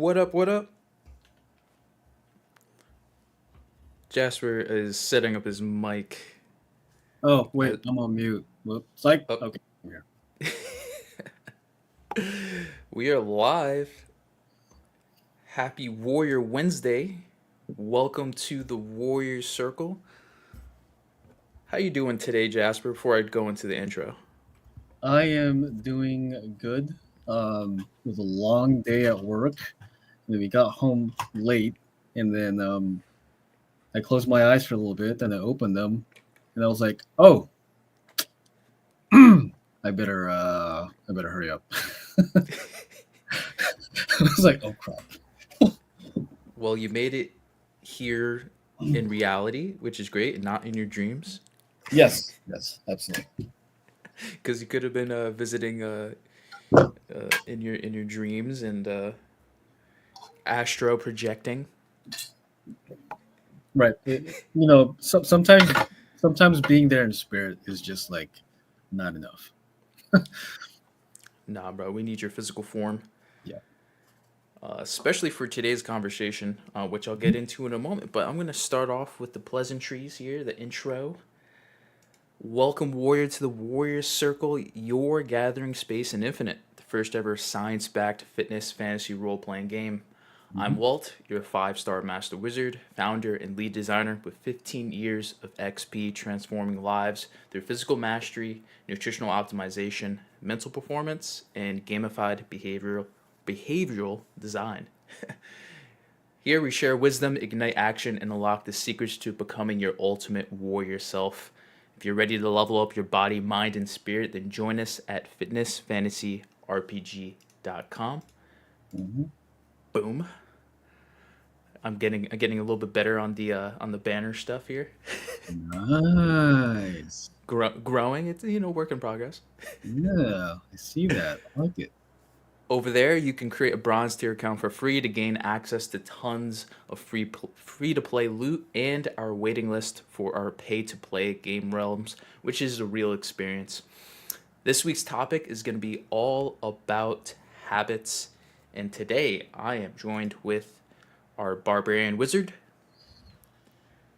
What up? What up? Jasper is setting up his mic. Oh, Uh, wait, I'm on mute. Whoops. Like, up. okay. Yeah. We are live. Happy Warrior Wednesday. Welcome to the Warrior Circle. How you doing today, Jasper? Before I go into the intro. I am doing good. It was a long day at work. And then we got home late, and then I closed my eyes for a little bit, then I opened them, and I was like, "Oh, I better hurry up." I was like, "Oh crap!" Well, you made it here in reality, which is great, and not in your dreams, Yes, yes, absolutely. because you could have been visiting in your dreams and astro projecting. Right. Sometimes being there in spirit is just like not enough. Nah, bro, we need your physical form. Yeah. Especially for today's conversation, which I'll get into in a moment. But I'm going to start off with the pleasantries here, the intro. Welcome, Warrior, to the Warrior Circle, your gathering space in Infinite, the first ever science backed fitness fantasy role playing game. I'm Mhm. Walt, your 5-star master wizard, founder, and lead designer with 15 years of XP transforming lives through physical mastery, nutritional optimization, mental performance, and gamified behavioral design. Here we share wisdom, ignite action, and unlock the secrets to becoming your ultimate warrior self. If you're ready to level up your body, mind, and spirit, then join us at fitnessfantasyrpg.com. Mhm. Boom. I'm getting a little bit better on the banner stuff here. Nice. Growing, it's work in progress. Yeah, I see that. I like it. Over there, you can create a bronze tier account for free to gain access to tons of free to play loot and our waiting list for our pay to play game realms, which is a real experience. This week's topic is going to be all about habits, and today I am joined with our barbarian wizard,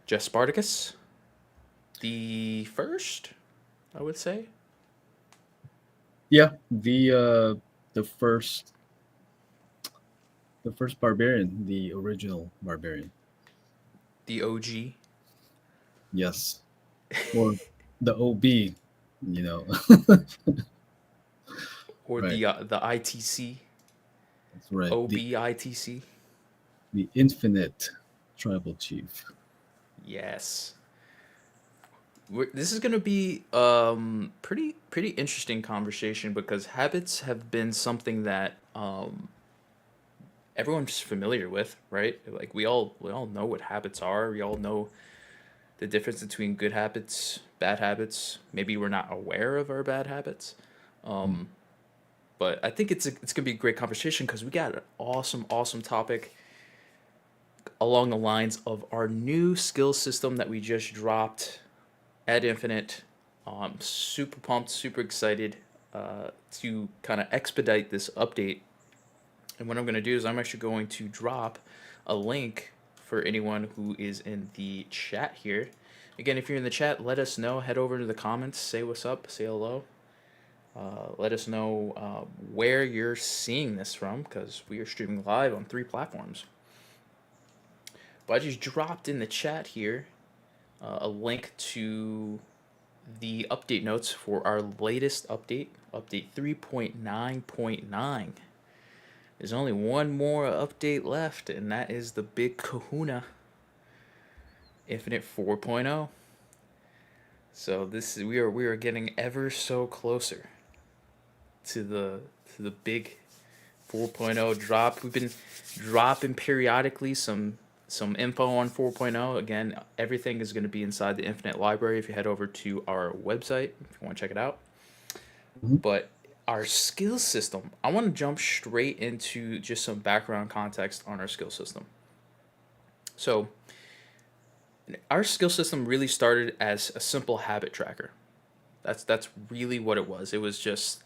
Jess Spartacus, the first, I would say, Yeah, the first barbarian, the original barbarian. the OG, Yes, or the OB. You know, or right? the ITC, That's right. The OBITC. the infinite tribal chief. Yes. This is going to be pretty interesting conversation because habits have been something that everyone's familiar with, right? Like we all know what habits are. We all know the difference between good habits, bad habits. Maybe we're not aware of our bad habits. Mm. But I think it's gonna be a great conversation because we got an awesome topic along the lines of our new skill system that we just dropped at Infinite. Super pumped, super excited to kind of expedite this update. And what I'm going to do is I'm actually going to drop a link for anyone who is in the chat here. Again, if you're in the chat, let us know. Head over to the comments, say what's up, say hello. Let us know where you're seeing this from because we are streaming live on 3 platforms. But I just dropped in the chat here a link to the update notes for our latest update, update 3.9.9. There's only one more update left, and that is the big kahuna, Infinite 4.0. So we are getting ever so closer to the big 4.0 drop. We've been dropping periodically some info on 4.0. Again, everything is going to be inside the Infinite library if you head over to our website if you want to check it out. Mhm. But our skill system, I want to jump straight into just some background context on our skill system. So, our skill system really started as a simple habit tracker. That's really what it was. It was just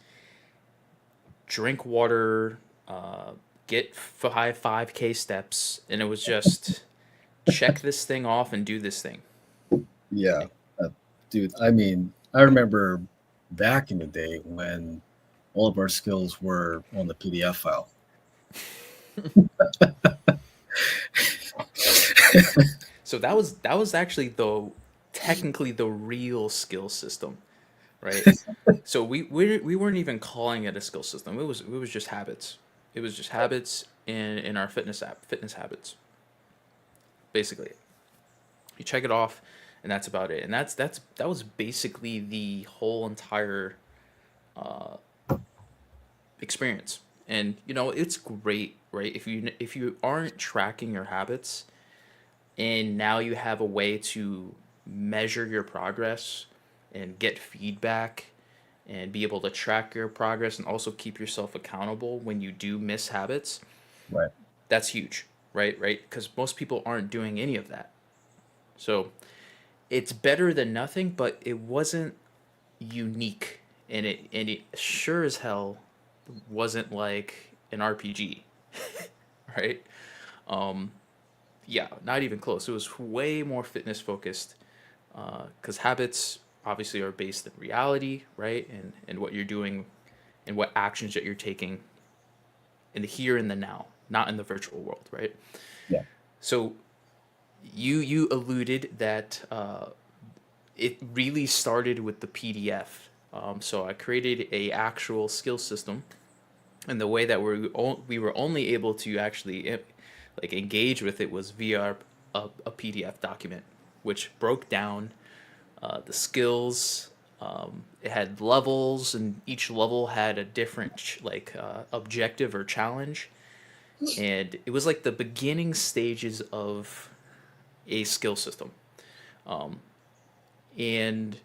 drink water, get 5K steps, and it was just check this thing off and do this thing. Yeah, uh, dude. I mean, I remember back in the day when all of our skills were on the PDF file. So that was actually the technically the real skill system, right? So we weren't even calling it a skill system. It was just habits. It was just habits in our fitness habits. Basically, you check it off, and that's about it. And that was basically the whole entire experience. And it's great, right? If you aren't tracking your habits, and now you have a way to measure your progress and get feedback and be able to track your progress and also keep yourself accountable when you do miss habits, Right. that's huge, right, because most people aren't doing any of that. So it's better than nothing, but it wasn't unique, and it sure as hell wasn't like an RPG, right? um yeah, not even close. It was way more fitness focused, because habits obviously are based in reality, right? And what you're doing and what actions that you're taking in the here and the now, not in the virtual world, right? Yeah. So you alluded that it really started with the PDF. So I created a actual skill system, and the way that we were only able to actually like engage with it was via a PDF document, which broke down the skills. It had levels, and each level had a different objective or challenge, and it was like the beginning stages of a skill system. And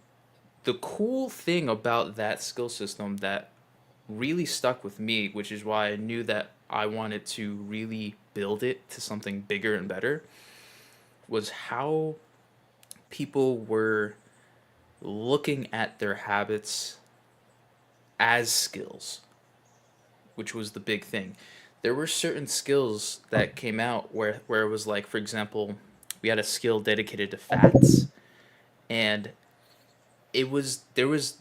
the cool thing about that skill system that really stuck with me, which is why I knew that I wanted to really build it to something bigger and better, was how people were looking at their habits as skills, which was the big thing. There were certain skills that came out where it was like, for example, we had a skill dedicated to fats, and there was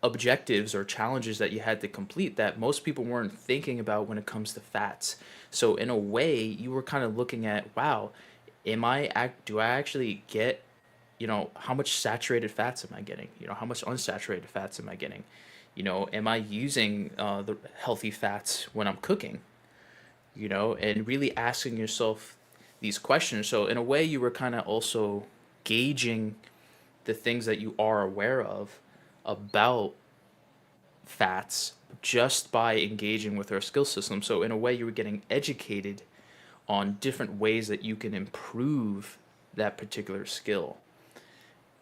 objectives or challenges that you had to complete that most people weren't thinking about when it comes to fats. So in a way, you were kind of looking at, wow, do I actually get, how much saturated fats am I getting? How much unsaturated fats am I getting? Am I using the healthy fats when I'm cooking? And really asking yourself these questions. So in a way, you were kind of also gauging the things that you are aware of about fats just by engaging with our skill system. So in a way, you were getting educated on different ways that you can improve that particular skill.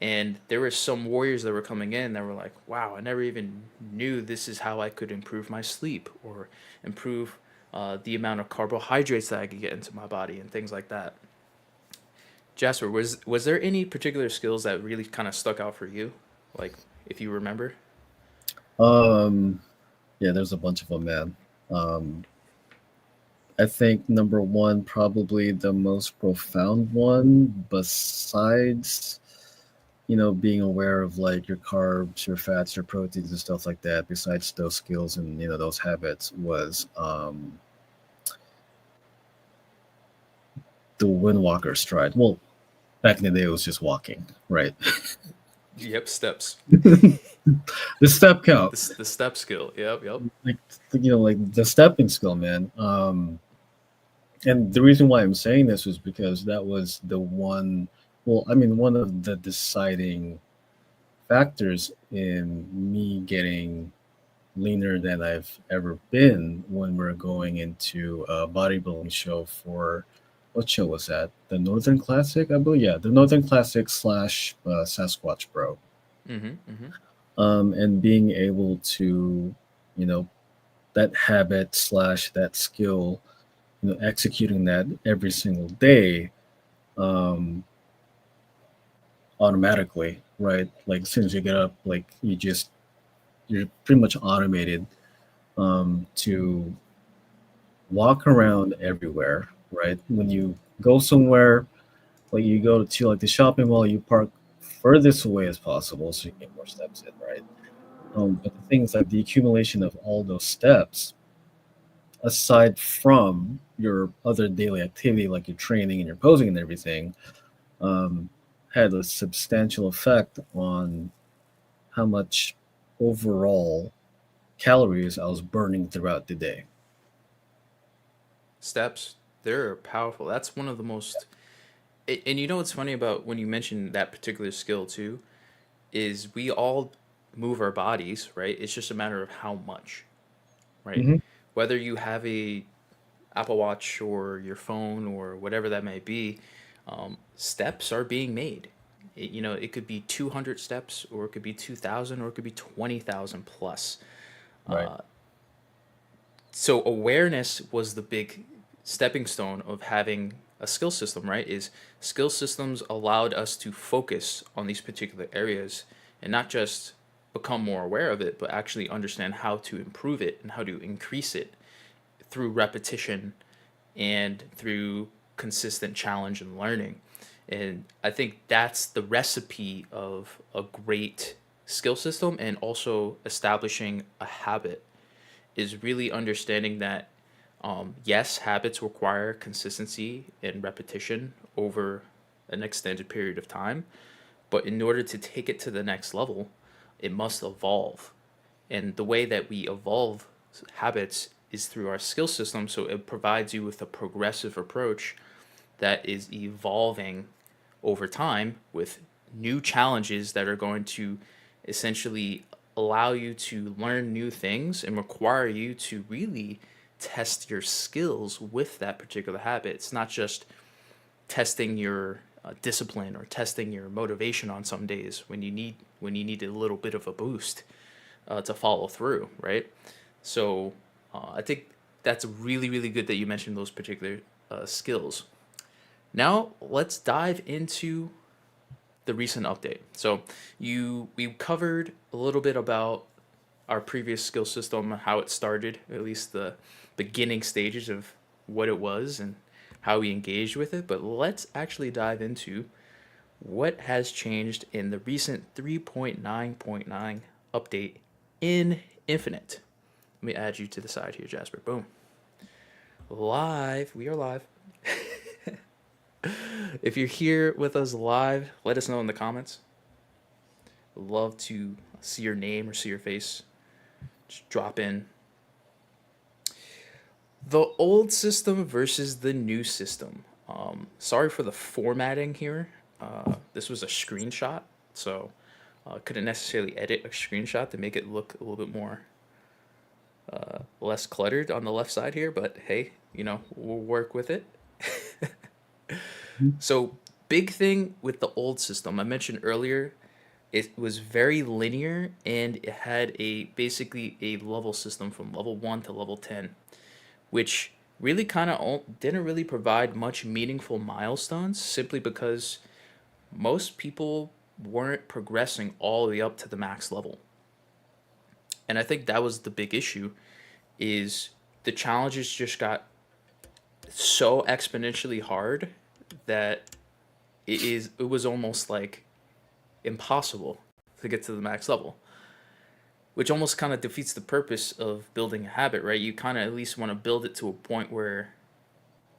And there were some warriors that were coming in that were like, wow, I never even knew this is how I could improve my sleep or improve the amount of carbohydrates that I could get into my body and things like that. Jasper, was there any particular skills that really kind of stuck out for you? Like, if you remember? Um. Yeah. There's a bunch of them, man. Um. I think number one, probably the most profound one, besides being aware of like your carbs, your fats, your proteins, and stuff like that. Besides those skills and those habits, was the Windwalker stride. Well, back in the day, it was just walking, right? Yep, steps. The step count, The step skill. Yep, yep. like like the stepping skill, man. And the reason why I'm saying this was because that was the one. Well, I mean, one of the deciding factors in me getting leaner than I've ever been when we're going into a bodybuilding show for what show was that? The Northern Classic, I believe. Yeah, the Northern Classic slash Sasquatch Bro. Mm-hmm. Mm-hmm. And being able to, you know, that habit slash that skill, executing that every single day, um, automatically, right? Like as soon as you get up, like you're pretty much automated to walk around everywhere, right? When you go somewhere, like you go to like the shopping mall, you park furthest away as possible so you get more steps in, right? But the thing is that the accumulation of all those steps, aside from your other daily activity like your training and your posing and everything, um, had a substantial effect on how much overall calories I was burning throughout the day. Steps, they're powerful. That's one of the most. And you know what's funny about when you mention that particular skill too is we all move our bodies, right? It's just a matter of how much, right? Hmm. Whether you have a Apple Watch or your phone or whatever that may be, steps are being made. It could be 200 steps, or it could be 2,000, or it could be 20,000 plus. Right. So awareness was the big stepping stone of having a skill system, right? Is skill systems allowed us to focus on these particular areas and not just become more aware of it, but actually understand how to improve it and how to increase it through repetition and through consistent challenge and learning. And I think that's the recipe of a great skill system, and also establishing a habit is really understanding that yes, habits require consistency and repetition over an extended period of time, but in order to take it to the next level, it must evolve. And the way that we evolve habits is through our skill system. So it provides you with a progressive approach that is evolving over time with new challenges that are going to essentially allow you to learn new things and require you to really test your skills with that particular habit. It's not just testing your discipline or testing your motivation on some days when you need a little bit of a boost to follow through, right? So I think that's really really good that you mentioned those particular skills. Now let's dive into the recent update. So we covered a little bit about our previous skill system, how it started, at least the beginning stages of what it was and how we engaged with it. But let's actually dive into what has changed in the recent 3.9.9 update in Infinite. Let me add you to the side here, Jasper. Boom. Live. We are live. If you're here with us live, let us know in the comments. Would love to see your name or see your face. Just drop in. The old system versus the new system. Sorry for the formatting here. This was a screenshot, so couldn't necessarily edit a screenshot to make it look a little bit more less cluttered on the left side here. But hey, we'll work with it. So big thing with the old system I mentioned earlier, it was very linear and it had a basically a level system from level 1 to level 10, which really kind of didn't really provide much meaningful milestones simply because most people weren't progressing all the way up to the max level. And I think that was the big issue is the challenges just got so exponentially hard that it was almost like impossible to get to the max level, which almost kind of defeats the purpose of building a habit, right? You kind of at least want to build it to a point where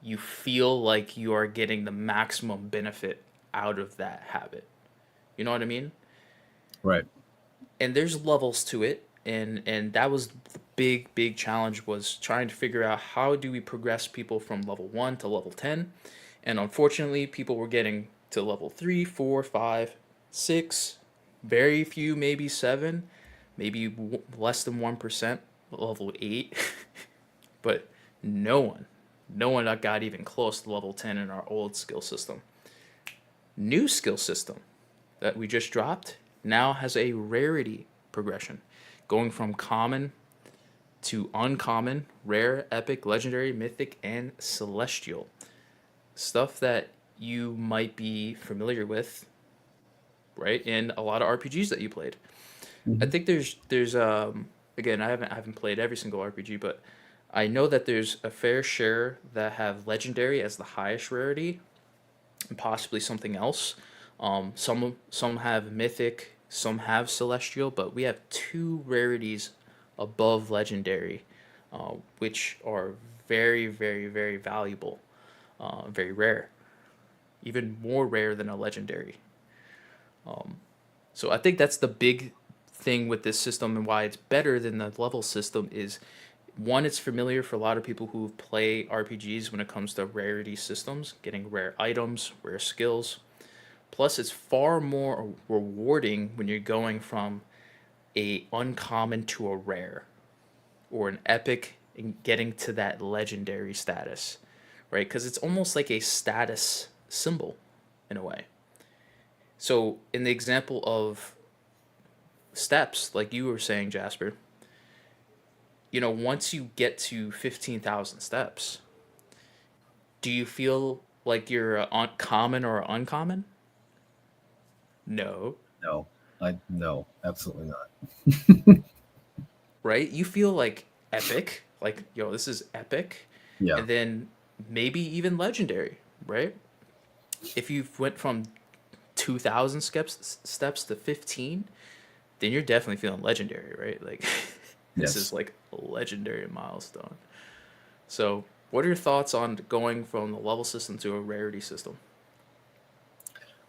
you feel like you are getting the maximum benefit out of that habit. You know what I mean? Right. And there's levels to it, and that was the big challenge, was trying to figure out how do we progress people from level 1 to level 10. And unfortunately, people were getting to level 3, 4, 5, 6, very few, maybe 7, maybe less than 1%, level 8. But no one, no one that got even close to level 10 in our old skill system. New skill system that we just dropped now has a rarity progression, going from common to uncommon, rare, epic, legendary, mythic, and celestial. Stuff that you might be familiar with, right? In a lot of RPGs that you played. I Hmm. think there's again, I haven't played every single RPG, but I know that there's a fair share that have legendary as the highest rarity, and possibly something else. Some have mythic, some have celestial, but we have two rarities above legendary, which are very, very, very valuable, very rare, even more rare than a legendary. So I think that's the big thing with this system and why it's better than the level system is one, it's familiar for a lot of people who play RPGs when it comes to rarity systems, getting rare items, rare skills. Plus, it's far more rewarding when you're going from a uncommon to a rare or an epic and getting to that legendary status, right? Because it's almost like a status symbol in a way. So, in the example of steps, like you were saying, Jasper, once you get to 15,000 steps, do you feel like you're common or uncommon? No, No, I no, absolutely not. right? You feel like epic, like, yo, this is epic, Yeah. and then maybe even legendary, right? If you went from 2,000 steps to 15, then you're definitely feeling legendary, right? Like, this is Yes. like a legendary milestone. So, what are your thoughts on going from the level system to a rarity system?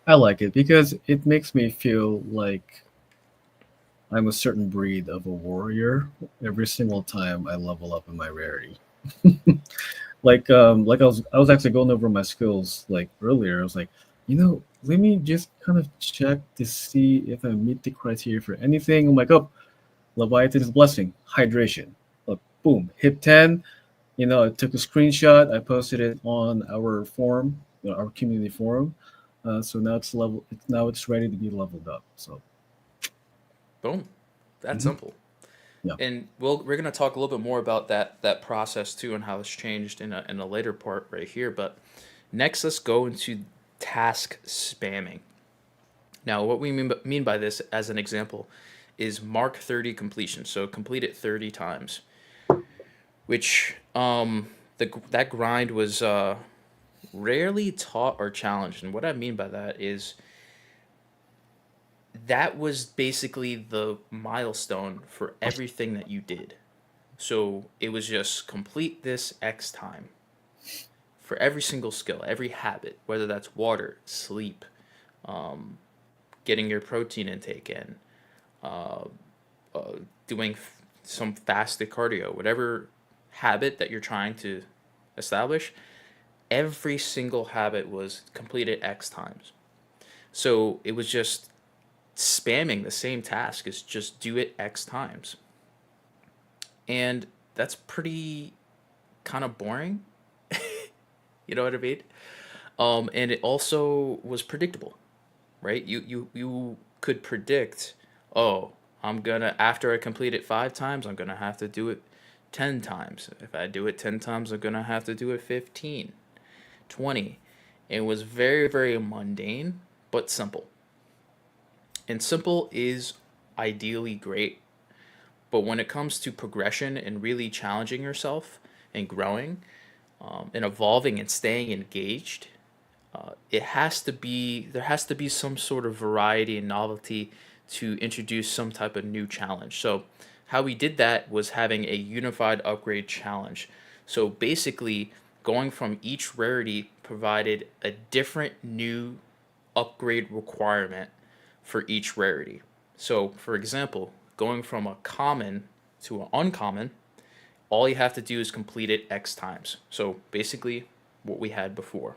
I like it because it makes me feel like I'm a certain breed of a warrior every single time I level up in my rarity. Like I was actually going over my skills like earlier. I was like, let me just kind of check to see if I meet the criteria for anything. I'm like, oh, Leviathan's blessing, hydration. Look, boom, hit 10. I took a screenshot. I posted it on our forum, our community forum. So now it's ready to be leveled up. So Boom. That's mhm, simple. yeah, And we're gonna talk a little bit more about that process too and how it's changed in a later part right here. But next, let's go into task spamming. Now, what we mean by this, as an example, is mark 30 completion. So complete it 30 times, which that grind was rarely taught or challenged. And what I mean by that is that was basically the milestone for everything that you did. So it was just complete this X time for every single skill, every habit, whether that's water, sleep, um, getting your protein intake in, uh, doing some fasted cardio, whatever habit that you're trying to establish, every single habit was completed X times. So it was just spamming the same task is just do it X times. And that's pretty kind of boring. You know what I mean? And it also was predictable, right? You could predict, oh, I'm gonna after I complete it 5 times, I'm gonna have to do it 10 times. If I do it 10 times, I'm gonna have to do it 15, 20. It was very, very mundane, but simple. And simple is ideally great, but when it comes to progression and really challenging yourself and growing, and evolving and staying engaged, there has to be some sort of variety and novelty to introduce some type of new challenge. So how we did that was having a unified upgrade challenge. So basically going from each rarity provided a different new upgrade requirement for each rarity. So for example, going from a common to an uncommon, all you have to do is complete it X times. So basically what we had before.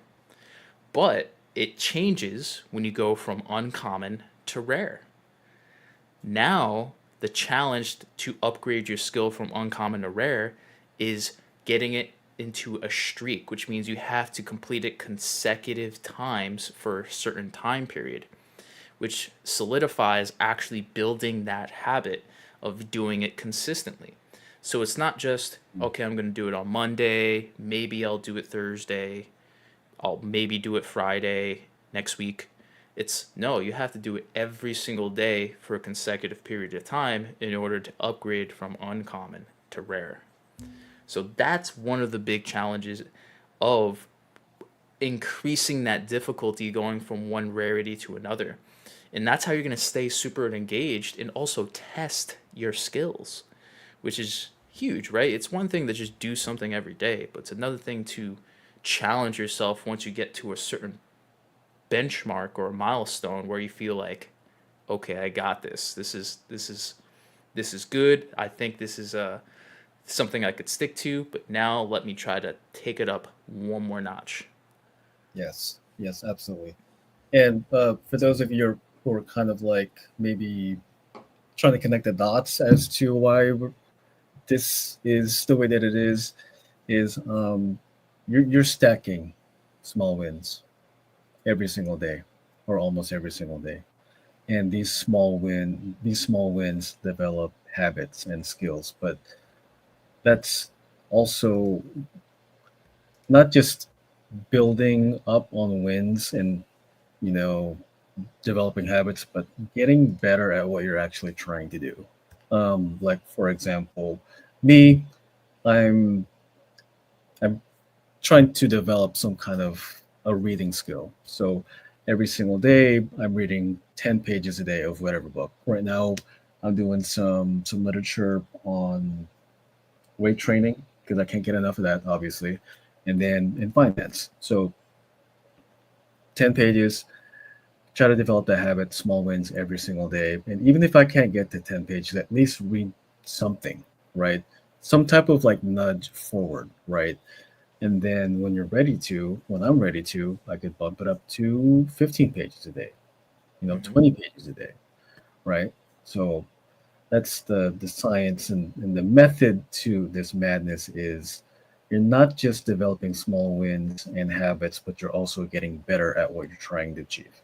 But it changes when you go from uncommon to rare. Now, the challenge to upgrade your skill from uncommon to rare is getting it into a streak, which means you have to complete it consecutive times for a certain time period, which solidifies actually building that habit of doing it consistently. So it's not just, okay, I'm going to do it on Monday, maybe I'll do it Thursday, I'll maybe do it Friday next week. It's no, you have to do it every single day for a consecutive period of time in order to upgrade from uncommon to rare. So that's one of the big challenges of increasing that difficulty going from one rarity to another. And that's how you're going to stay super engaged and also test your skills, which is huge, right? It's one thing to just do something every day, but it's another thing to challenge yourself once you get to a certain benchmark or a milestone where you feel like, okay, I got this. This is good. I think this is something I could stick to, but now let me try to take it up one more notch. Yes, yes, absolutely. And for those of you who are kind of like maybe trying to connect the dots as to why this is the way that it is you're stacking small wins every single day, or almost every single day, and these small wins develop habits and skills. But that's also not just building up on wins and you know developing habits, but getting better at what you're actually trying to do. Like for example, me, I'm I'm trying to develop some kind of a reading skill. So every single day, I'm reading 10 pages a day of whatever book. Right now, I'm doing some literature on weight training because I can't get enough of that, obviously, and then in finance. So 10 pages. Try to develop that habit, small wins every single day. And even if I can't get to 10 pages, at least read something, right? Some type of like nudge forward, right? And then when I'm ready to, I could bump it up to 15 pages a day, Hmm. 20 pages a day, right? So that's the science and the method to this madness is you're not just developing small wins and habits, but you're also getting better at what you're trying to achieve.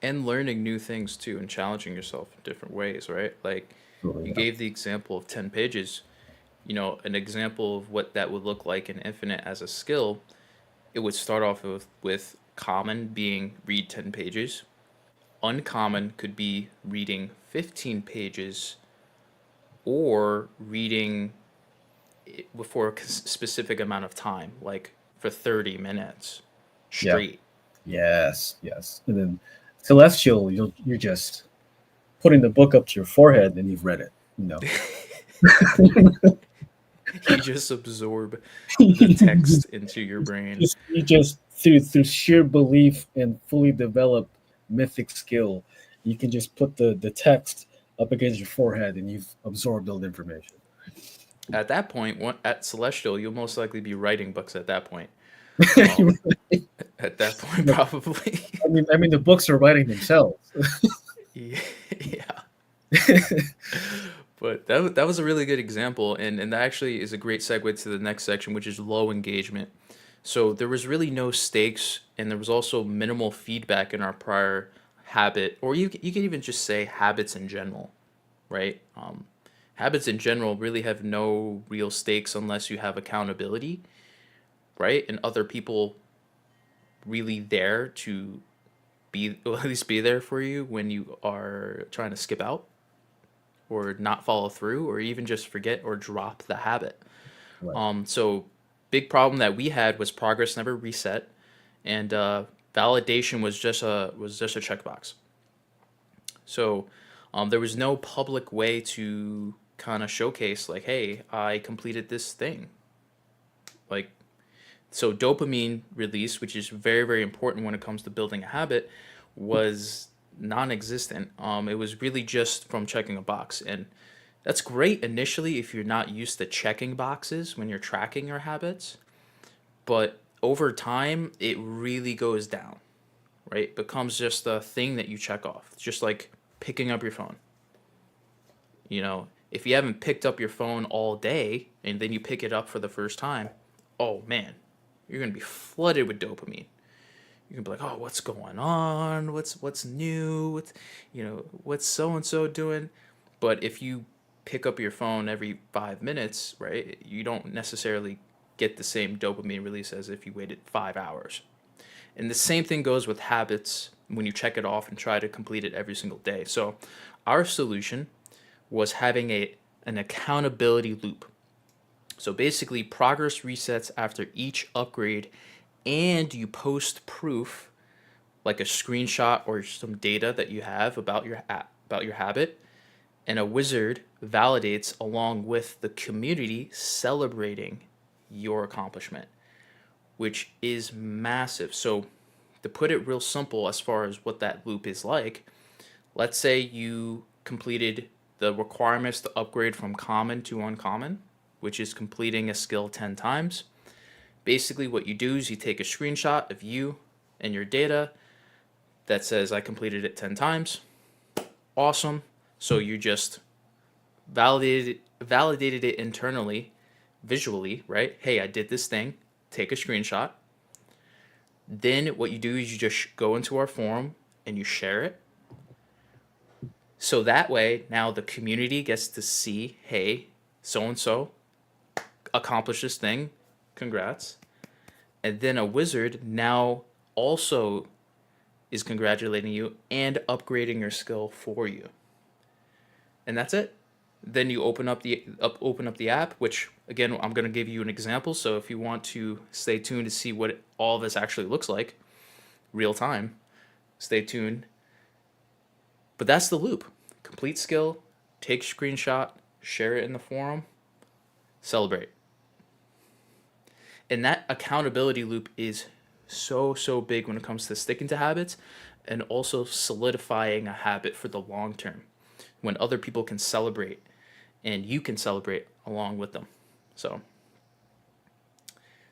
And learning new things too and challenging yourself in different ways, right? Like So, you yeah. gave the example of 10 pages, an example of what that would look like in Infinite as a skill. It would start off with common being read 10 pages. Uncommon could be reading 15 pages or reading for a specific amount of time, like for 30 minutes Yeah. straight. Yes, yes. And then celestial, you're just putting the book up to your forehead and you've read it. You know, You just absorb the you text into your brain. just through sheer belief and fully developed mythic skill, you can just put the text up against your forehead and you've absorbed all the information. At that point, at Celestial, you'll most likely be writing books at that point. You Um, at that point, know, probably. I mean, the books are writing themselves. Yeah. Yeah. But that was a really good example, and that actually is a great segue to the next section, which is low engagement. So there was really no stakes, and there was also minimal feedback in our prior habit, or you can even just say habits in general, right? Habits in general really have no real stakes unless you have accountability, right? And other people really there to be, or at least be there for you when you are trying to skip out or not follow through or even just forget or drop the habit. Right. So big problem that we had was progress never reset, and validation was just a checkbox. So there was no public way to kind of showcase like, hey, I completed this thing. Like, so dopamine release, which is very very important when it comes to building a habit, was non-existent. It was really just from checking a box, and that's great initially if you're not used to checking boxes when you're tracking your habits, but over time it really goes down, right? It becomes just a thing that you check off. It's just like picking up your phone. If you haven't picked up your phone all day and then you pick it up for the first time, oh man, you're going to be flooded with dopamine. You can be like, "Oh, what's going on? What's new? What's so and so doing?" But if you pick up your phone every 5 minutes, right, you don't necessarily get the same dopamine release as if you waited 5 hours. And the same thing goes with habits when you check it off and try to complete it every single day. So, our solution was having an accountability loop. So basically, progress resets after each upgrade, and you post proof, like a screenshot or some data that you have about your habit, and a wizard validates along with the community celebrating your accomplishment, which is massive. So to put it real simple as far as what that loop is like, let's say you completed the requirements to upgrade from common to uncommon, which is completing a skill 10 times. Basically, what you do is you take a screenshot of you and your data that says, I completed it 10 times. Awesome. So you just validated it internally, visually, right? Hey, I did this thing. Take a screenshot. Then what you do is you just go into our forum and you share it. So that way, now the community gets to see, hey, so and so accomplished this thing. Congrats. And then a wizard now also is congratulating you and upgrading your skill for you. And that's it. Then you open up the app, which again I'm going to give you an example. So if you want to stay tuned to see what all this actually looks like, real time, stay tuned. But that's the loop. Complete skill, take screenshot, share it in the forum, celebrate. And that accountability loop is so big when it comes to sticking to habits and also solidifying a habit for the long term when other people can celebrate and you can celebrate along with them. So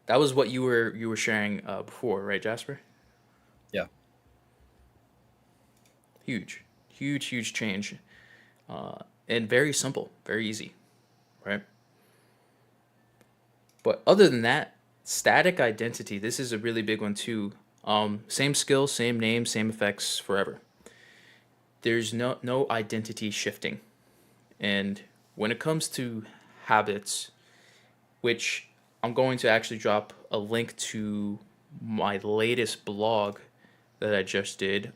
that was what you were sharing before, right, Jasper? Yeah. Huge change, and very simple, very easy, right? But other than that, static identity. This is a really big one too. Same skill, same name, same effects forever. There's no identity shifting, and when it comes to habits, which I'm going to actually drop a link to my latest blog that I just did.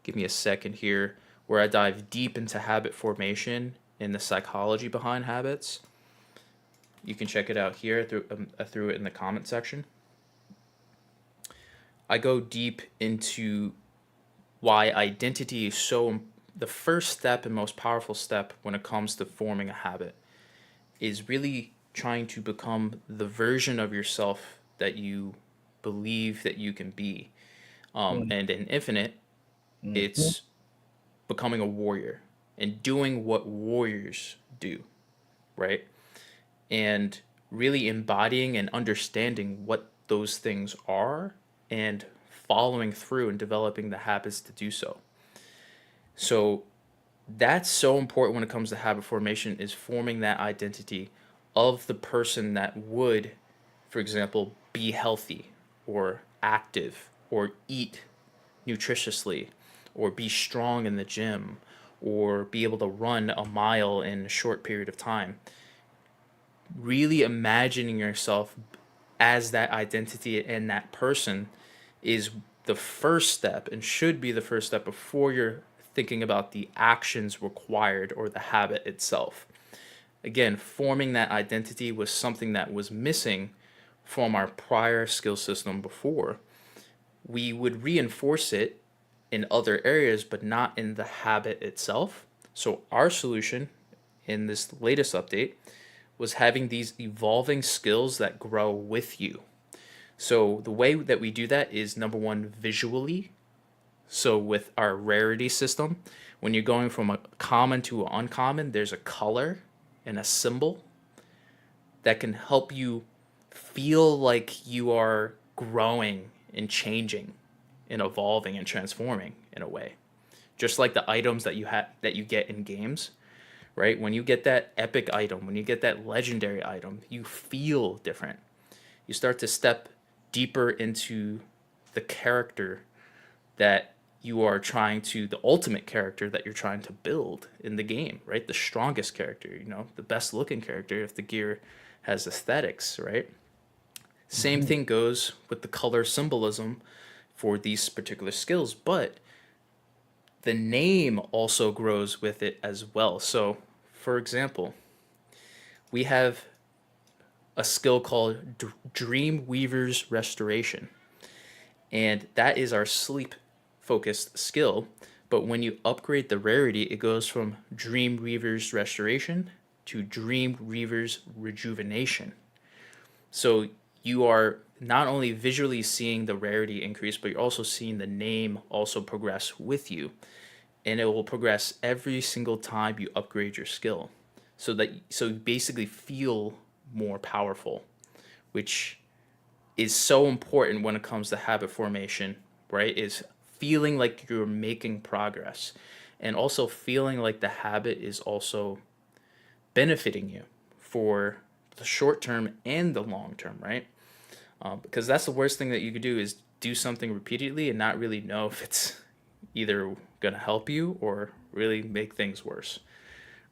Give me a second here, where I dive deep into habit formation and the psychology behind habits. You can check it out here. I threw it in the comment section. I go deep into why identity is the first step and most powerful step when it comes to forming a habit is really trying to become the version of yourself that you believe that you can be. And in Infinite, Mm-hmm. it's becoming a warrior and doing what warriors do, right? And really embodying and understanding what those things are and following through and developing the habits to do so. So that's so important when it comes to habit formation, is forming that identity of the person that would, for example, be healthy or active or eat nutritiously or be strong in the gym or be able to run a mile in a short period of time. Really imagining yourself as that identity and that person is the first step and should be the first step before you're thinking about the actions required or the habit itself. Again, forming that identity was something that was missing from our prior skill system before. We would reinforce it in other areas, but not in the habit itself. So, our solution in this latest update was having these evolving skills that grow with you. So, the way that we do that is number one, visually. So, with our rarity system, when you're going from a common to an uncommon, there's a color and a symbol that can help you feel like you are growing and changing and evolving and transforming in a way. Just like the items that you get in games, right? When you get that epic item, when you get that legendary item, you feel different. You start to step deeper into the character that you are trying to, the ultimate character that you're trying to build in the game, right? The strongest character, the best looking character if the gear has aesthetics, right? Same Mm-hmm. thing goes with the color symbolism for these particular skills, but the name also grows with it as well. So, for example, we have a skill called Dream Weaver's Restoration. And that is our sleep focused skill. But when you upgrade the rarity, it goes from Dream Weaver's Restoration to Dream Weaver's Rejuvenation. So you are not only visually seeing the rarity increase, but you're also seeing the name also progress with you. And it will progress every single time you upgrade your skill. So you basically feel more powerful, which is so important when it comes to habit formation, right? Is feeling like you're making progress and also feeling like the habit is also benefiting you for the short term and the long term, right? Because that's the worst thing that you could do is do something repeatedly and not really know if it's either going to help you or really make things worse,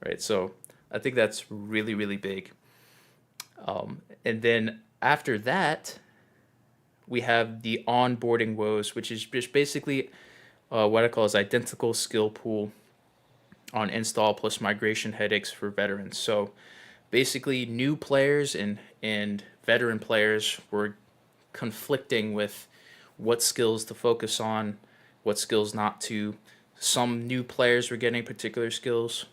right? So I think that's really, really big. And then after that, we have the onboarding woes, which is just basically what I call is identical skill pool on install plus migration headaches for veterans. So basically, new players and veteran players were conflicting with what skills to focus on, what skills not to. Some new players were getting particular skills,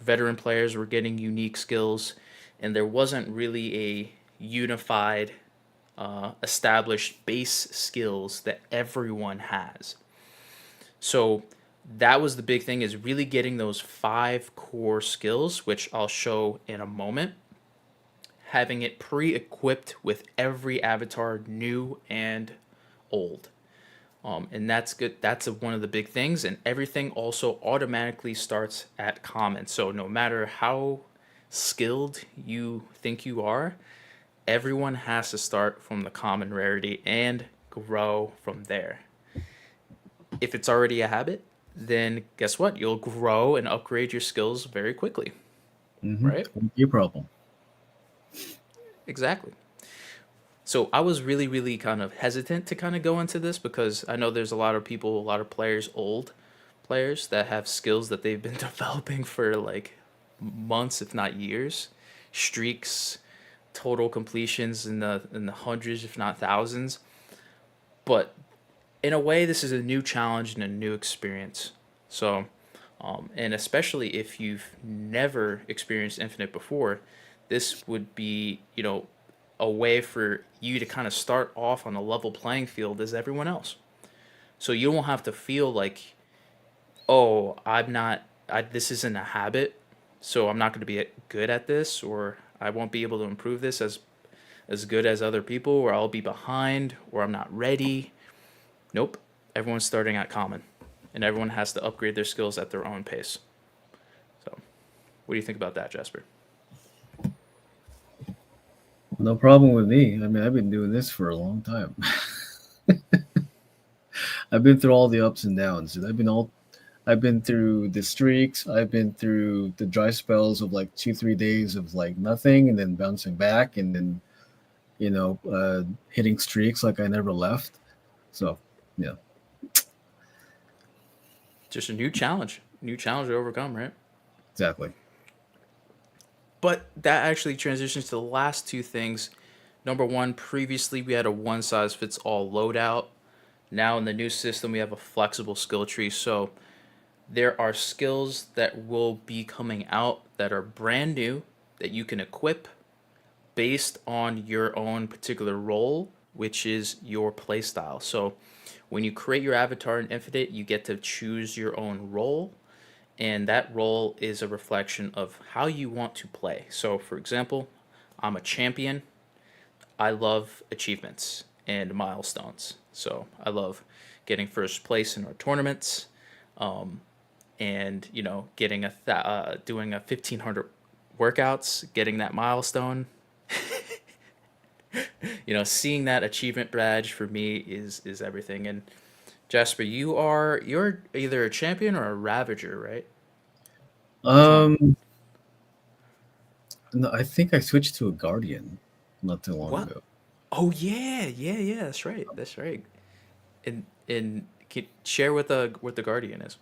veteran players were getting unique skills, and there wasn't really a unified, established base skills that everyone has. So that was the big thing is really getting those five core skills, which I'll show in a moment, having it pre-equipped with every avatar, new and old. And that's good. That's one of the big things. And everything also automatically starts at common. So no matter how skilled you think you are, everyone has to start from the common rarity and grow from there. If it's already a habit, then guess what? You'll grow and upgrade your skills very quickly, Mm-hmm. right? Won't be a problem. Exactly. So I was really, really kind of hesitant to kind of go into this because I know there's a lot of people, a lot of players, old players that have skills that they've been developing for like months, if not years, streaks, total completions in the hundreds, if not thousands. But in a way, this is a new challenge and a new experience. So, and especially if you've never experienced Infinite before, this would be, a way for you to kind of start off on a level playing field as everyone else. So you don't have to feel like, oh, this isn't a habit, so I'm not going to be good at this, or I won't be able to improve this as good as other people, or I'll be behind, or I'm not ready. Nope. Everyone's starting at common, and everyone has to upgrade their skills at their own pace. So, what do you think about that, Jasper? No problem with me. I mean, I've been doing this for a long time. I've been through all the ups and downs. I've been through the streaks. I've been through the dry spells of like 2, 3 days of like nothing, and then bouncing back, and then hitting streaks like I never left. So, yeah, Just a new challenge to overcome, right? exactly. But that actually transitions to the last two things. Number one, previously we had a one size fits all loadout. Now in the new system, we have a flexible skill tree. So there are skills that will be coming out that are brand new that you can equip based on your own particular role, which is your playstyle. So when you create your avatar in Infinite, you get to choose your own role, and that role is a reflection of how you want to play. So, for example, I'm a champion. I love achievements and milestones. So, I love getting first place in our tournaments, and getting doing a 1,500 workouts, getting that milestone. Seeing that achievement badge for me is everything. And Jasper, you're either a champion or a ravager, right? Which one? Um, no, I think I switched to a guardian not too long What? ago. Oh yeah, yeah, yeah. That's right. That's right. And share what the guardian is.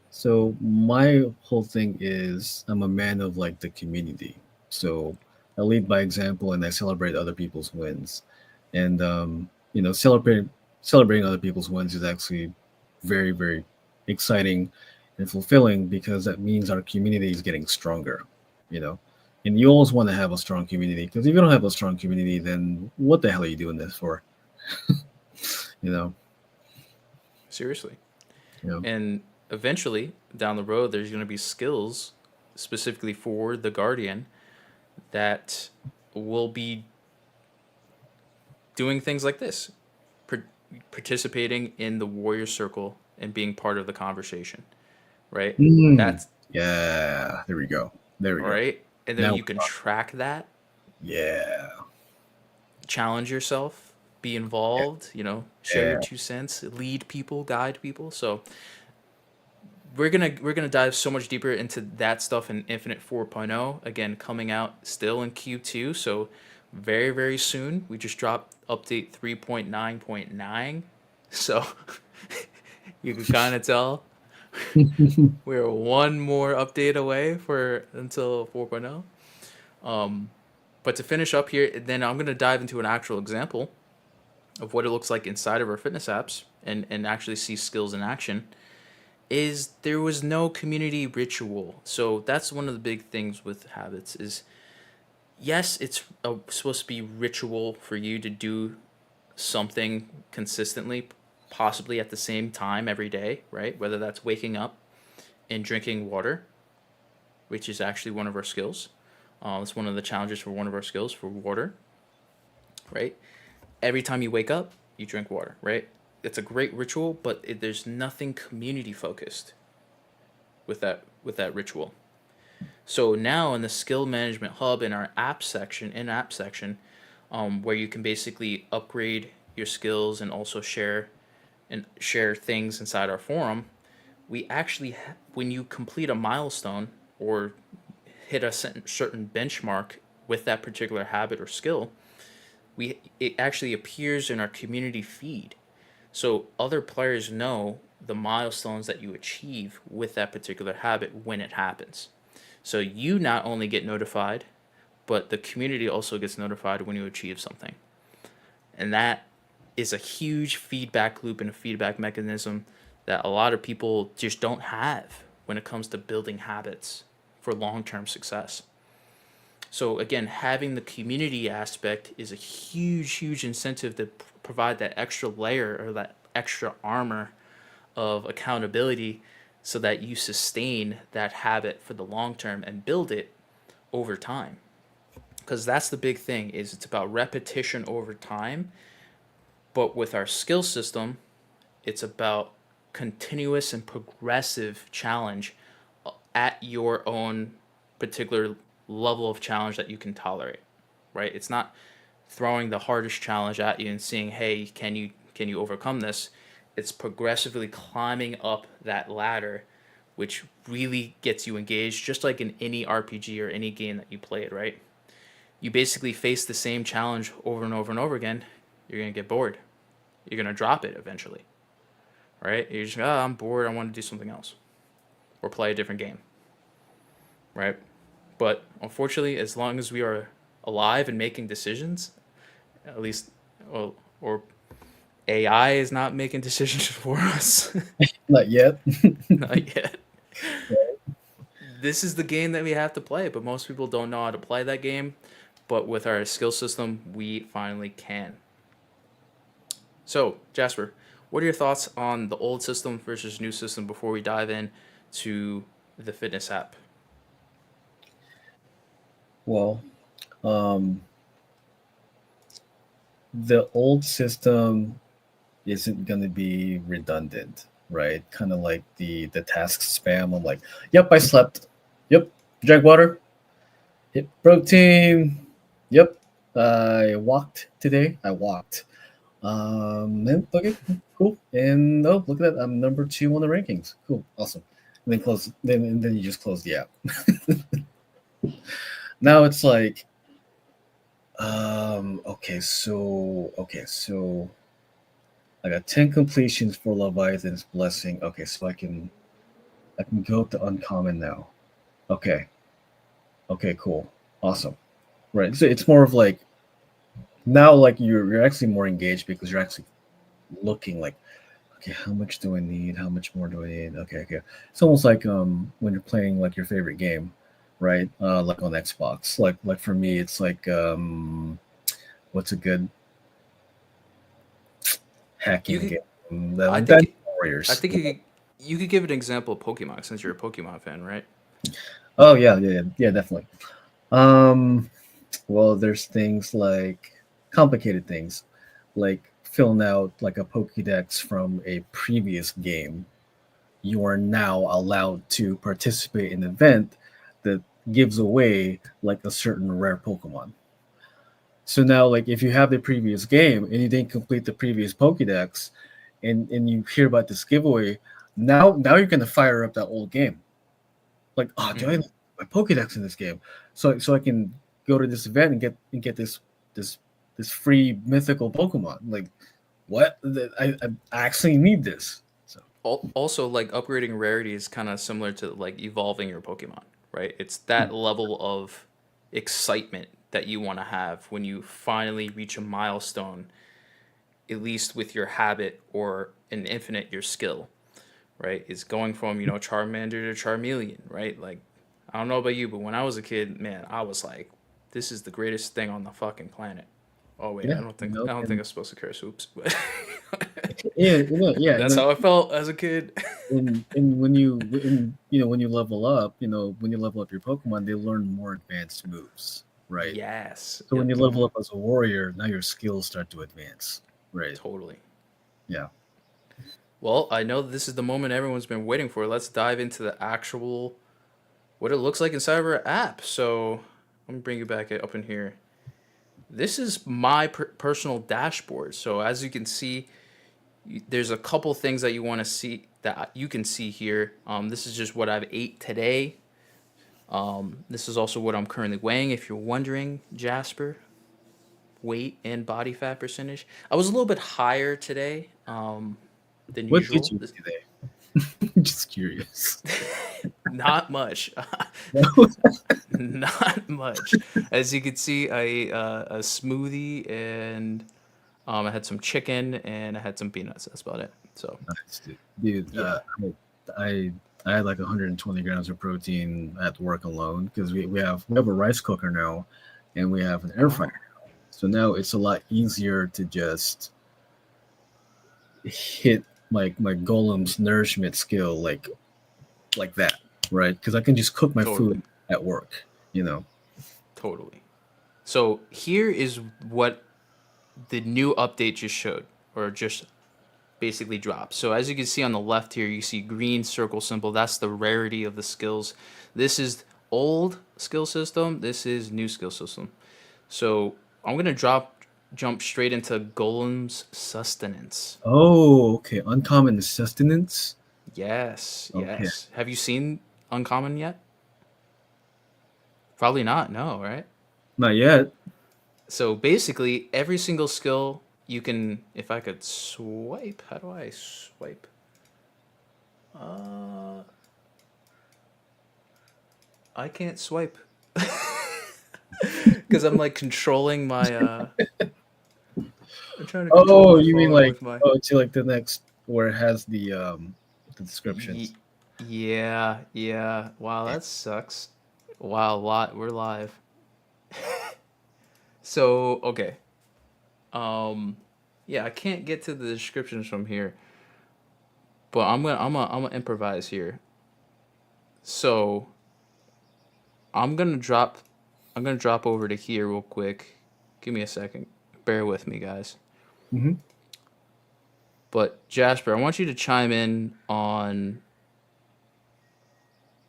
So my whole thing is I'm a man of like the community. So I lead by example and I celebrate other people's wins. And celebrating other people's wins is actually very, very exciting and fulfilling because that means our community is getting stronger, you know. And you always want to have a strong community because if you don't have a strong community, then what the hell are you doing this for? You know, Seriously. you know. And eventually, down the road, there's going to be skills specifically for the Guardian that will be doing things like this, par- participating in the warrior circle and being part of the conversation, right? Mm. That's Yeah, there we go. There we go. right. And then Now, you can track that, yeah, challenge yourself, be involved, share your yeah. 2 cents, lead people, guide people. So we're gonna dive so much deeper into that stuff in Infinite 4.0. Again, coming out still in Q2, so very very soon. We just dropped update 3.9.9, so you can kind of tell we're one more update away for until 4.0. But to finish up here, then I'm gonna dive into an actual example of what it looks like inside of our fitness apps and actually see skills in action. Is there was no community ritual. So that's one of the big things with habits is yes, it's supposed to be ritual for you to do something consistently, possibly at the same time every day, right? Whether that's waking up and drinking water, which is actually one of our skills. It's one of the challenges for one of our skills for water, right? Every time you wake up, you drink water, right? It's a great ritual, but there's nothing community focused with that ritual. So now in the skill management hub in our app section, where you can basically upgrade your skills and also share things inside our forum, we actually when you complete a milestone or hit a certain benchmark with that particular habit or skill, we it actually appears in our community feed. So other players know the milestones that you achieve with that particular habit when it happens. So you not only get notified, but the community also gets notified when you achieve something. And that is a huge feedback loop and a feedback mechanism that a lot of people just don't have when it comes to building habits for long term success. So, again, having the community aspect is a huge, huge incentive to provide that extra layer or that extra armor of accountability so that you sustain that habit for the long term and build it over time, because that's the big thing is it's about repetition over time. But with our skill system, it's about continuous and progressive challenge at your own particular level of challenge that you can tolerate, right? It's not throwing the hardest challenge at you and seeing, hey, can you overcome this? It's progressively climbing up that ladder, which really gets you engaged, just like in any RPG or any game that you played, right? You basically face the same challenge over and over and over again. You're gonna get bored. You're gonna drop it eventually, right? You're just, I'm bored. I want to do something else or play a different game, right? But unfortunately, as long as we are alive and making decisions, at least, well, or AI is not making decisions for us. Not yet. Not yet. This is the game that we have to play, but most people don't know how to play that game. But with our skill system, we finally can. So, Jasper, what are your thoughts on the old system versus new system before we dive in to the fitness app? Well, um, the old system isn't going to be redundant, right? Kind of like the task spam. I'm like, yep, I slept. Yep, drank water. Hit protein. Yep, I walked today. I walked. And okay, cool. And oh, look at that. I'm number 2 on the rankings. Cool, awesome. And then close. Then you just close the app. Now it's like, okay, so I got 10 completions for Leviathan's Blessing. Okay, so I can go up to uncommon now. Okay. Okay, cool. Awesome. right. So it's more of like now, like you're actually more engaged because you're actually looking like, okay, how much do I need? How much more do I need? Okay, okay. It's almost like when you're playing like your favorite game, right? Like on Xbox. Like for me, it's like what's a good You hacking could, game? I Dynasty think, I Warriors. think you could give an example of Pokemon since you're a Pokemon fan, right? Oh yeah, yeah, yeah, yeah, definitely. Um, well, there's things like complicated things, like filling out like a Pokédex from a previous game. You are now allowed to participate in an event that gives away like a certain rare Pokemon. So now, like if you have the previous game and you didn't complete the previous Pokédex, and you hear about this giveaway, now you're gonna fire up that old game. Like, oh, do I Mm-hmm. have my Pokédex in this game? So I can go to this event and get this this free mythical Pokemon. Like, what? I actually need this. So Also, like upgrading rarity is kind of similar to like evolving your Pokemon, right? It's that level of excitement that you want to have when you finally reach a milestone, at least with your habit or an infinite your skill, right? It's going from, Charmander to Charmeleon, right? Like, I don't know about you, but when I was a kid, man, I was like, this is the greatest thing on the fucking planet. Oh wait, yeah, I don't think I'm supposed to curse. Oops, but yeah, that's how I felt as a kid. and when you level up, when you level up your Pokemon, they learn more advanced moves, right? Yes. So when Yep. you level up as a warrior, now your skills start to advance, right? Totally. Yeah. Well, I know this is the moment everyone's been waiting for. Let's dive into the actual what it looks like inside of our app. So let me bring you back up in here. This is my personal dashboard. So as you can see, there's a couple things that you want to see that you can see here. This is just what I've ate today. This is also what I'm currently weighing. If you're wondering, Jasper, weight and body fat percentage. I was a little bit higher today than What did usual. you This, do today? Just curious. not much. Not much. As you can see, I ate a smoothie and I had some chicken and I had some peanuts. That's about it. So Nice, dude. yeah. I I had like 120 grams of protein at work alone because we have a rice cooker now, and we have an air fryer. Oh, So now it's a lot easier to just hit my golem's nourishment skill like that, right? Because I can just cook my totally, food at work, you know. totally. So here is what the new update just showed, or just basically dropped. So as you can see on the left here, you see green circle symbol. That's the rarity of the skills. This is old skill system. This is new skill system. So I'm gonna jump straight into Golem's sustenance. Oh, okay. Uncommon is sustenance. Yes, Okay, yes. Have you seen Uncommon yet? Probably not. No, right? not yet. So basically, every single skill you can. If I could swipe, how do I swipe? Uh, I can't swipe because I'm like controlling my. I'm trying to control Oh, my you mean phone like with my. to like the next where it has the descriptions. Ye- yeah, yeah. Wow, Yeah. that sucks. Wow, lot we're live. So okay. Yeah, I can't get to the descriptions from here, but I'm gonna improvise here. So I'm gonna drop I'm gonna drop over to here real quick. Give me a second. Bear with me, guys. Hmm. But Jasper, I want you to chime in on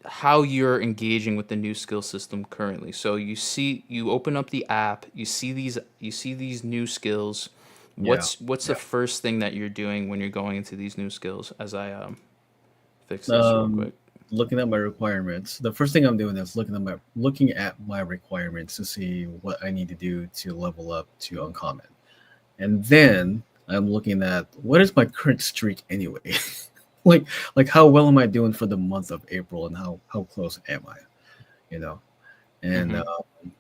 how you're engaging with the new skill system currently. So you open up the app, you see these new skills. Yeah. What's the Yeah. first thing that you're doing when you're going into these new skills as I fix this real Um, quick? looking at my requirements. The first thing I'm doing is looking at my requirements to see what I need to do to level up to uncommon. And then I'm looking at what is my current streak anyway? like like how well am I doing for the month of April and how close am I, you know? And Mm-hmm.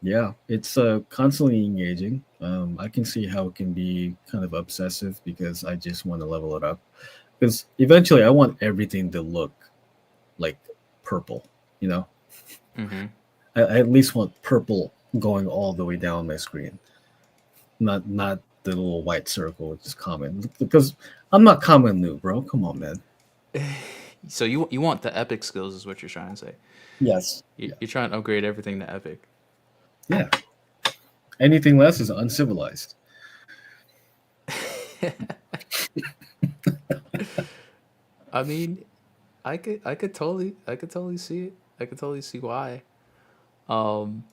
Yeah, it's constantly engaging. I can see how it can be kind of obsessive because I just want to level it up. Because eventually, I want everything to look like purple. You know, Mm-hmm. I at least want purple going all the way down my screen, not the little white circle, which is common. Because I'm not common new, bro. Come on, man. So you want the epic skills is what you're trying to say. Yes. Yeah. You're trying to upgrade everything to epic. Yeah. Anything less is uncivilized. I mean, I could totally see it. I could totally see why. Um,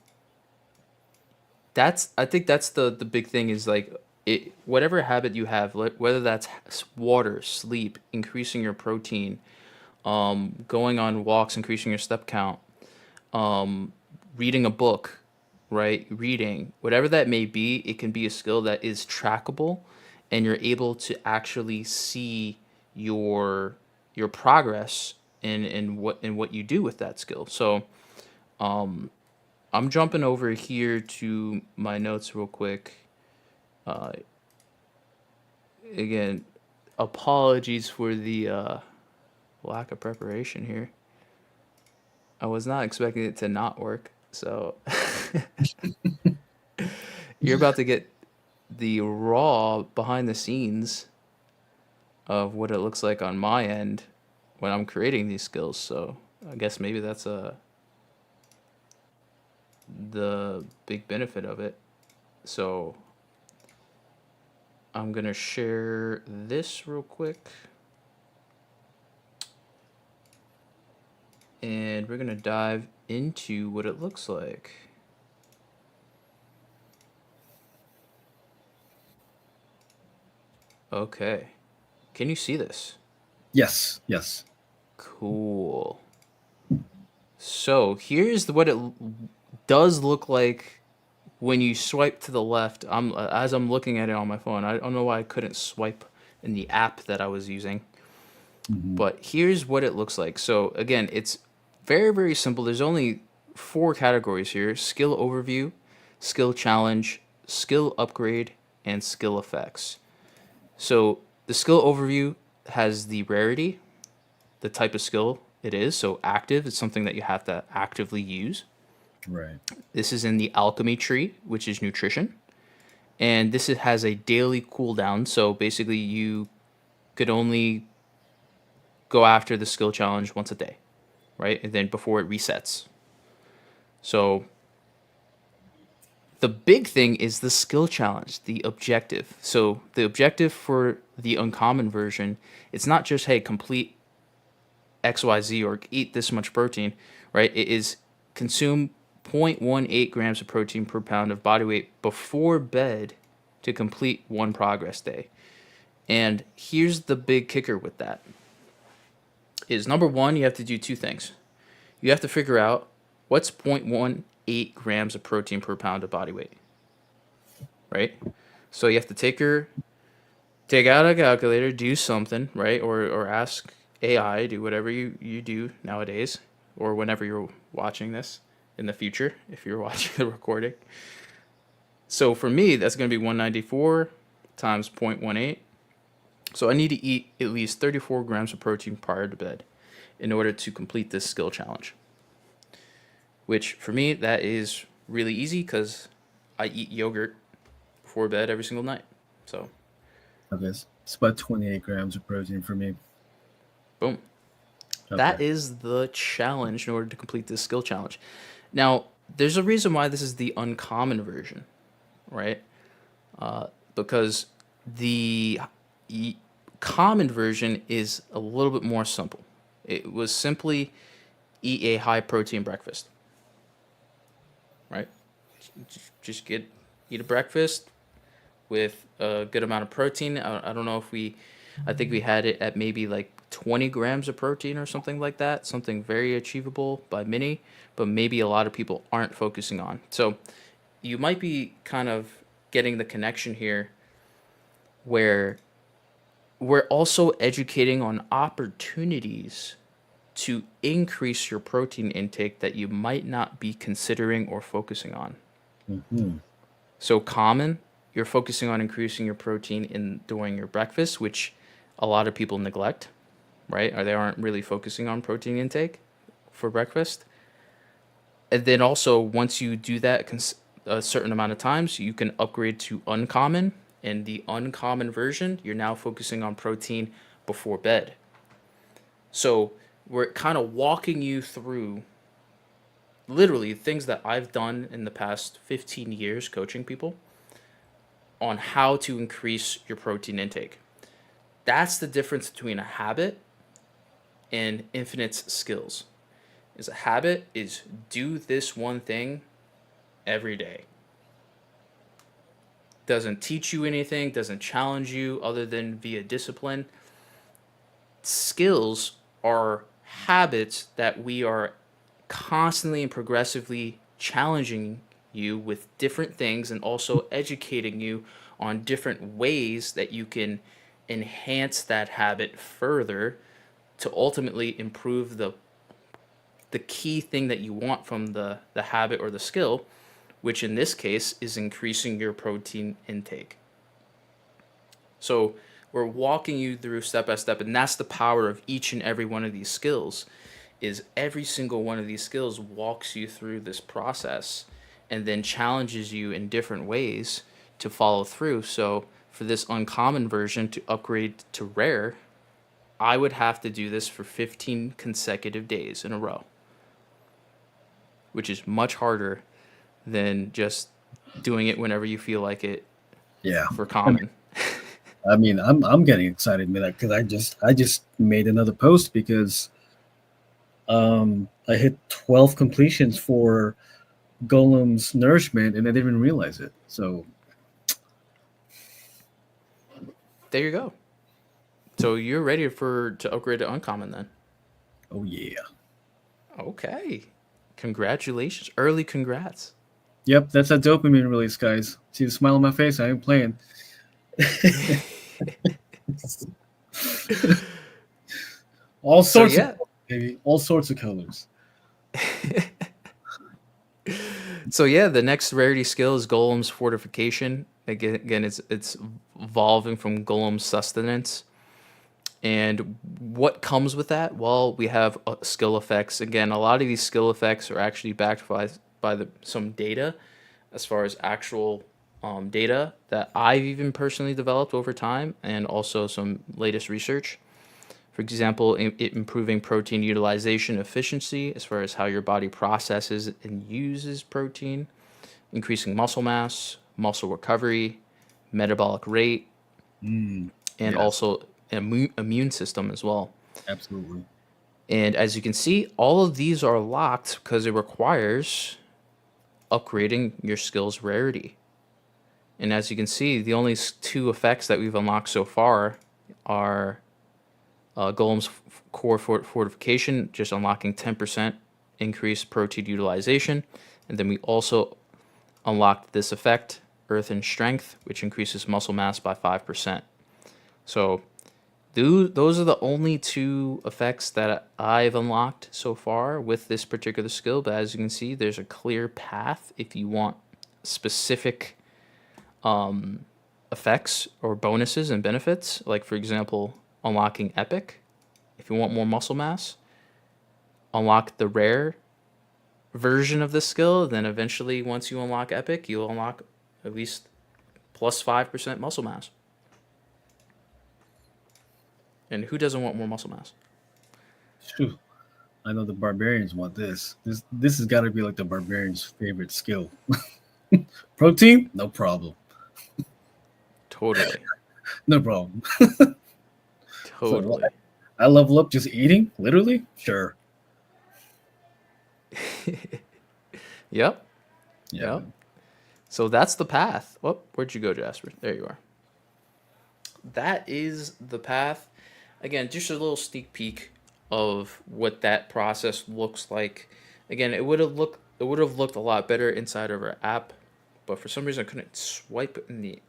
that's I think that's the big thing is like it whatever habit you have, whether that's water, sleep, increasing your protein, going on walks, increasing your step count, um, reading a book, right? Reading, whatever that may be, it can be a skill that is trackable, and you're able to actually see your your progress in what you do with that skill. So I'm jumping over here to my notes real quick. Uh, Again, apologies for the lack of preparation here. I was not expecting it to not work. So you're about to get the raw behind the scenes of what it looks like on my end when I'm creating these skills. So I guess maybe that's the big benefit of it. So I'm gonna share this real quick, and we're gonna dive into what it looks like. Okay, can you see this? Yes. Yes. Cool. So here's what it does look like when you swipe to the left. I'm as I'm looking at it on my phone. I don't know why I couldn't swipe in the app that I was using, Hmm. but here's what it looks like. So again, it's very simple. There's only four categories here: skill overview, skill challenge, skill upgrade, and skill effects. So the skill overview has the rarity, the type of skill it is. So active is something that you have to actively use. Right. This is in the alchemy tree, which is nutrition. And has a daily cooldown. So basically, you could only go after the skill challenge once a day, right? And then before it resets. So the big thing is the skill challenge, the objective. So the objective for the uncommon version, it's not just, hey, complete XYZ or eat this much protein, right? It is consume 0.18 grams of protein per pound of body weight before bed to complete one progress day. And here's the big kicker with that is number one, you have to do two things. You have to figure out what's 0.18 grams of protein per pound of body weight, right? So you have to take out a calculator, do something, right? Or ask AI, do whatever you do nowadays, or whenever you're watching this in the future, if you're watching the recording. So for me, that's going to be 194 times 0.18. So I need to eat at least 34 grams of protein prior to bed in order to complete this skill challenge. Which for me, that is really easy because I eat yogurt before bed every single night. So, Okay. It's about 28 grams of protein for me. boom. Okay. That is the challenge in order to complete this skill challenge. Now, there's a reason why this is the uncommon version, right? Because the common version is a little bit more simple. It was simply eat a high protein breakfast, right? Just eat a breakfast with a good amount of protein. I don't know if I think we had it at maybe like 20 grams of protein or something like that, something very achievable by many, but maybe a lot of people aren't focusing on. So you might be kind of getting the connection here where we're also educating on opportunities to increase your protein intake that you might not be considering or focusing on. Hmm. So common, you're focusing on increasing your protein in during your breakfast, which a lot of people neglect, right? Or they aren't really focusing on protein intake for breakfast. And then also once you do that a certain amount of times, you can upgrade to uncommon. In the uncommon version, you're now focusing on protein before bed. So we're kind of walking you through literally things that I've done in the past 15 years coaching people on how to increase your protein intake. That's the difference between a habit and Infinite's skills. Is a habit is do this one thing every day. Doesn't teach you anything, doesn't challenge you other than via discipline. Skills are habits that we are constantly and progressively challenging you with different things and also educating you on different ways that you can enhance that habit further to ultimately improve the key thing that you want from the habit or the skill, which in this case is increasing your protein intake. So we're walking you through step by step, and that's the power of each and every one of these skills. Is every single one of these skills walks you through this process and then challenges you in different ways to follow through. So for this uncommon version to upgrade to rare, I would have to do this for 15 consecutive days in a row, which is much harder than just doing it whenever you feel like it Yeah. for common. I'm getting excited because I just made another post because I hit 12 completions for Golem's nourishment and I didn't even realize it. So There you go. So you're ready to upgrade to uncommon then. oh yeah. Okay. Congratulations. Early congrats. Yep, that's a dopamine release, guys. See the smile on my face? I ain't playing. All So sorts of yeah. baby, all sorts of colors. So yeah, the next rarity skill is Golem's fortification. Again, it's evolving from Golem's sustenance. And what comes with that? Well, we have skill effects. Again, a lot of these skill effects are actually backed by some data, as far as actual data that I've even personally developed over time, and also some latest research. For example, it improving protein utilization efficiency as far as how your body processes and uses protein, increasing muscle mass, muscle recovery, metabolic rate, Mm, and yes, also immune system as well. absolutely. And as you can see, all of these are locked because it requires upgrading your skills rarity. And as you can see, the only two effects that we've unlocked so far are Golem's core fortification, just unlocking 10% increased protein utilization. And then we also unlocked this effect, Earth and Strength, which increases muscle mass by 5%. So those are the only two effects that I've unlocked so far with this particular skill. But as you can see, there's a clear path if you want specific effects or bonuses and benefits. Like, for example, unlocking Epic. If you want more muscle mass, unlock the rare version of this skill. Then eventually, once you unlock Epic, you'll unlock at least plus 5% muscle mass. And who doesn't want more muscle mass? Phew. I know the barbarians want this. This has got to be like the barbarians' favorite skill. Protein, no problem, Totally. no problem. So what? Totally. I level up just eating, literally. Sure. Yep. Yeah, Yep. man. So that's the path. Oh, where'd you go, Jasper? There you are. That is the path. Again, just a little sneak peek of what that process looks like. Again, it would have looked a lot better inside of our app, but for some reason I couldn't swipe in the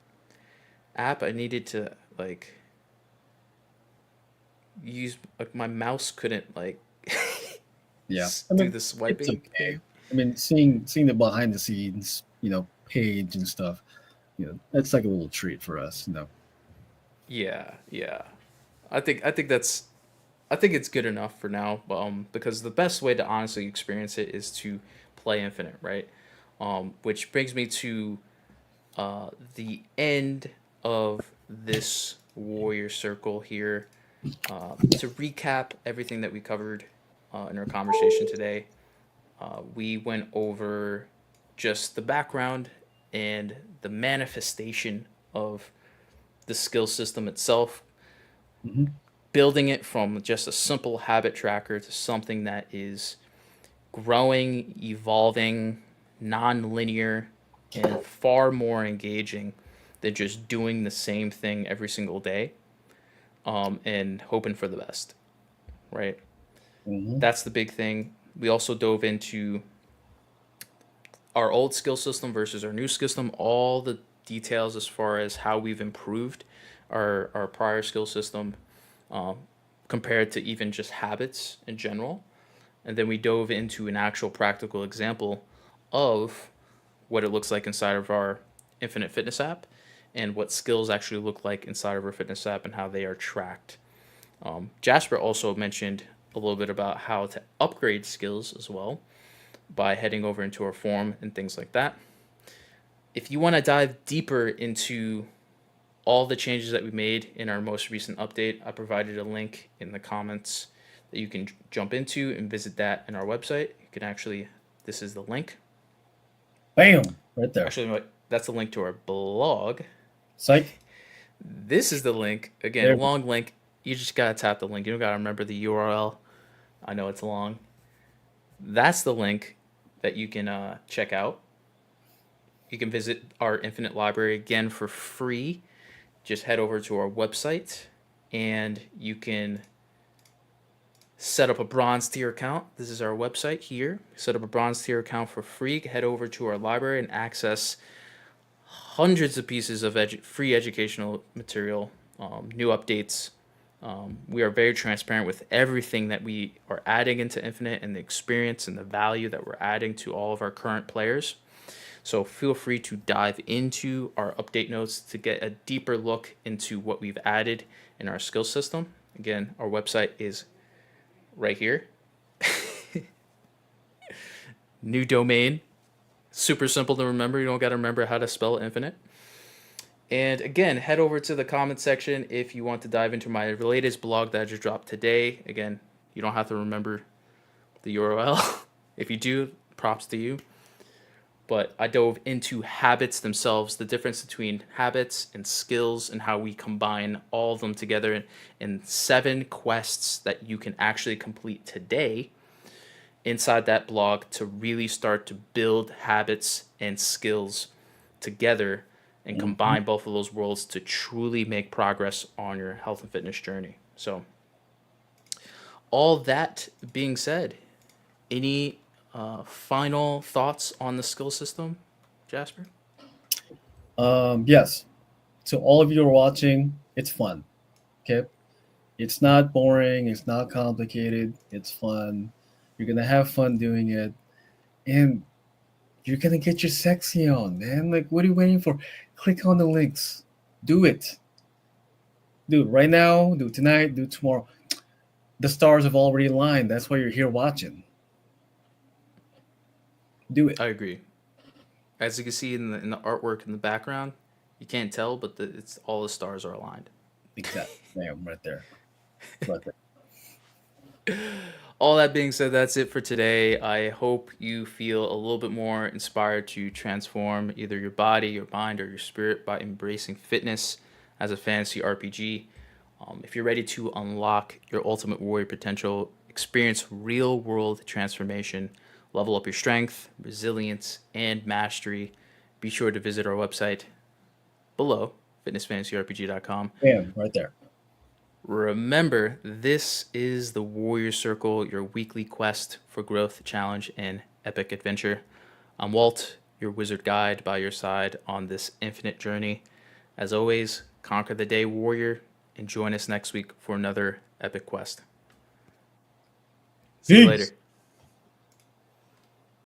app. I needed to like use like my mouse couldn't like Yeah. I do mean, the it's swiping okay. thing. I mean, seeing the behind the scenes. page and stuff. That's like a little treat for us. Yeah, yeah. I think it's good enough for now, because the best way to honestly experience it is to play Infinite, right? Which brings me to the end of this Warrior Circle here. To recap everything that we covered in our conversation today, we went over just the background and the manifestation of the skill system itself, Hmm. building it from just a simple habit tracker to something that is growing, evolving, non-linear, and far more engaging than just doing the same thing every single day, and hoping for the best, right? Hmm. That's the big thing. We also dove into our old skill system versus our new skill system, all the details as far as how we've improved our prior skill system, um, compared to even just habits in general. And then we dove into an actual practical example of what it looks like inside of our Infinite Fitness app and what skills actually look like inside of our fitness app and how they are tracked. Jasper also mentioned a little bit about how to upgrade skills as well by heading over into our forum and things like that. If you want to dive deeper into all the changes that we made in our most recent update, I provided a link in the comments that you can jump into and visit that in our website. You can actually, this is the link. Bam, right there. Actually, that's the link to our blog. Psych. This is the link. Again, There. long link. You just gotta tap the link. You don't gotta remember the URL. I know it's long. That's the link that you can check out. You can visit our Infinite Library again for free. Just head over to our website and you can set up a bronze tier account. This is our website here. Set up a bronze tier account for free. Head over to our library and access hundreds of pieces of free educational material, new updates. We are very transparent with everything that we are adding into Infinite and the experience and the value that we're adding to all of our current players. So feel free to dive into our update notes to get a deeper look into what we've added in our skill system. Again, our website is right here. New domain. Super simple to remember. You don't got to remember how to spell Infinite. And again, head over to the comment section if you want to dive into my latest blog that I just dropped today. Again, you don't have to remember the URL. If you do, props to you. But I dove into habits themselves, the difference between habits and skills, and how we combine all of them together in 7 quests that you can actually complete today inside that blog to really start to build habits and skills together and Hmm. combine both of those worlds to truly make progress on your health and fitness journey. So, all that being said, any final thoughts on the skill system, Jasper? Yes. So all of you are watching, it's fun. Okay. It's not boring. It's not complicated. It's fun. You're gonna have fun doing it, and you're gonna get your sexy on, man. Like, what are you waiting for? Click on the links. Do it. Do it right now. Do it tonight. Do it tomorrow. The stars have already aligned. That's why you're here watching. Do it. I agree. As you can see in the artwork in the background, you can't tell, but it's all the stars are aligned. Exactly. Bam, right there. Right there. All that being said, that's it for today. I hope you feel a little bit more inspired to transform either your body, your mind, or your spirit by embracing fitness as a fantasy RPG. If you're ready to unlock your ultimate warrior potential, experience real world transformation, level up your strength, resilience, and mastery, be sure to visit our website below, fitnessfantasyrpg.com. Bam, right there. Remember, this is the Warrior Circle, your weekly quest for growth, challenge, and epic adventure. I'm Walt, your wizard guide by your side on this infinite journey. As always, conquer the day, warrior, and join us next week for another epic quest. See you later. Peace.